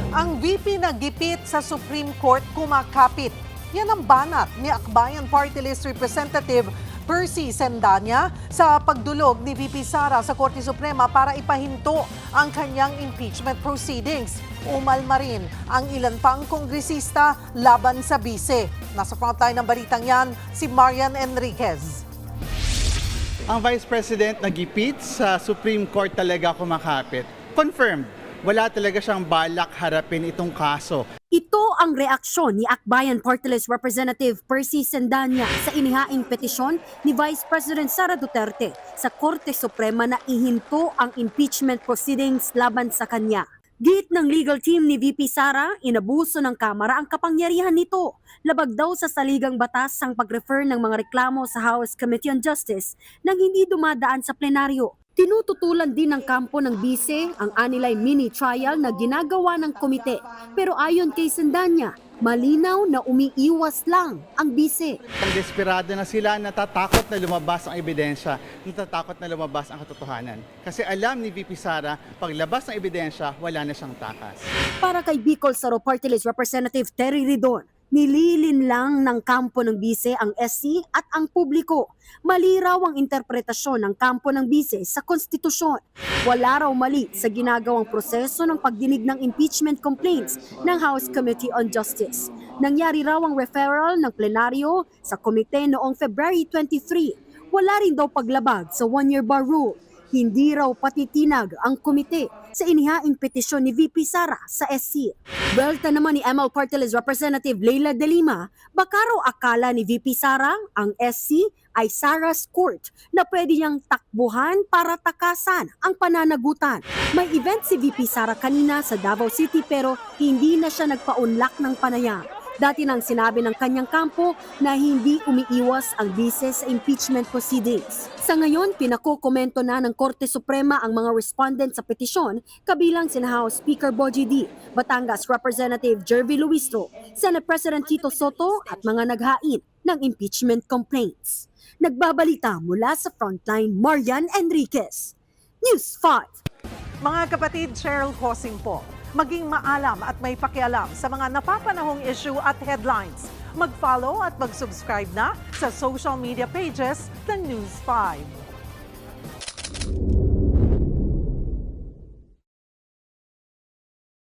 Ang VP na gipit sa Supreme Court kumakapit. Yan ang banat ni Akbayan Party List Representative Percy Sendanya sa pagdulog ni VP Sara sa Korte Suprema para ipahinto ang kanyang impeachment proceedings. Umalma rin ang ilan pang kongresista laban sa bise. Nasa frontline ng balitang yan, si Marian Enriquez. Ang Vice President nagipit sa Supreme Court talaga kumakapit. Confirmed, wala talaga siyang balak harapin itong kaso. Ito ang reaksyon ni Akbayan Party List Representative Percy Sendanya sa inihaing petisyon ni Vice President Sara Duterte sa Korte Suprema na ihinto ang impeachment proceedings laban sa kanya. Git ng legal team ni VP Sara, inabuso ng Kamara ang kapangyarihan nito. Labag daw sa saligang batas ang pag-refer ng mga reklamo sa House Committee on Justice nang hindi dumadaan sa plenaryo. Tinututulan din ng kampo ng bise ang anilay mini trial na ginagawa ng komite. Pero ayon kay Sendanya, malinaw na umiiwas lang ang bise. Ang desperado na sila, natatakot na lumabas ang ebidensya, natatakot na lumabas ang katotohanan. Kasi alam ni VP Sara, paglabas ng ebidensya, wala na siyang takas. Para kay Bicol Saro Party List Representative Terry Ridon, nililin lang ng kampo ng bise ang SC at ang publiko. Mali raw ang interpretasyon ng kampo ng bise sa konstitusyon. Wala raw mali sa ginagawang proseso ng pagdinig ng impeachment complaints ng House Committee on Justice. Nangyari raw ang referral ng plenaryo sa komite noong February 23. Wala rin daw paglabag sa one-year bar rule. Hindi raw patitinag ang komite sa inihaing petisyon ni VP Sara sa SC. Belta naman ni ML Party List Representative Leila De Lima, baka raw akala ni VP Sara ang SC ay Sara's Court na pwede niyang takbuhan para takasan ang pananagutan. May event si VP Sara kanina sa Davao City pero hindi na siya nagpa-unlock ng panayam. Dati nang sinabi ng kanyang kampo na hindi umiiwas ang bise sa impeachment proceedings. Sa ngayon, pinakokomento na ng Korte Suprema ang mga respondent sa petisyon, kabilang sina House Speaker Bogie D, Batangas Representative Jervy Luistro, Senate President Tito Soto at mga naghain ng impeachment complaints. Nagbabalita mula sa Frontline, Marian Enriquez, News 5. Mga kapatid, Cheryl Cosing po. Maging maalam at may pakialam sa mga napapanahong issue at headlines. Mag-follow at mag-subscribe na sa social media pages ng News 5.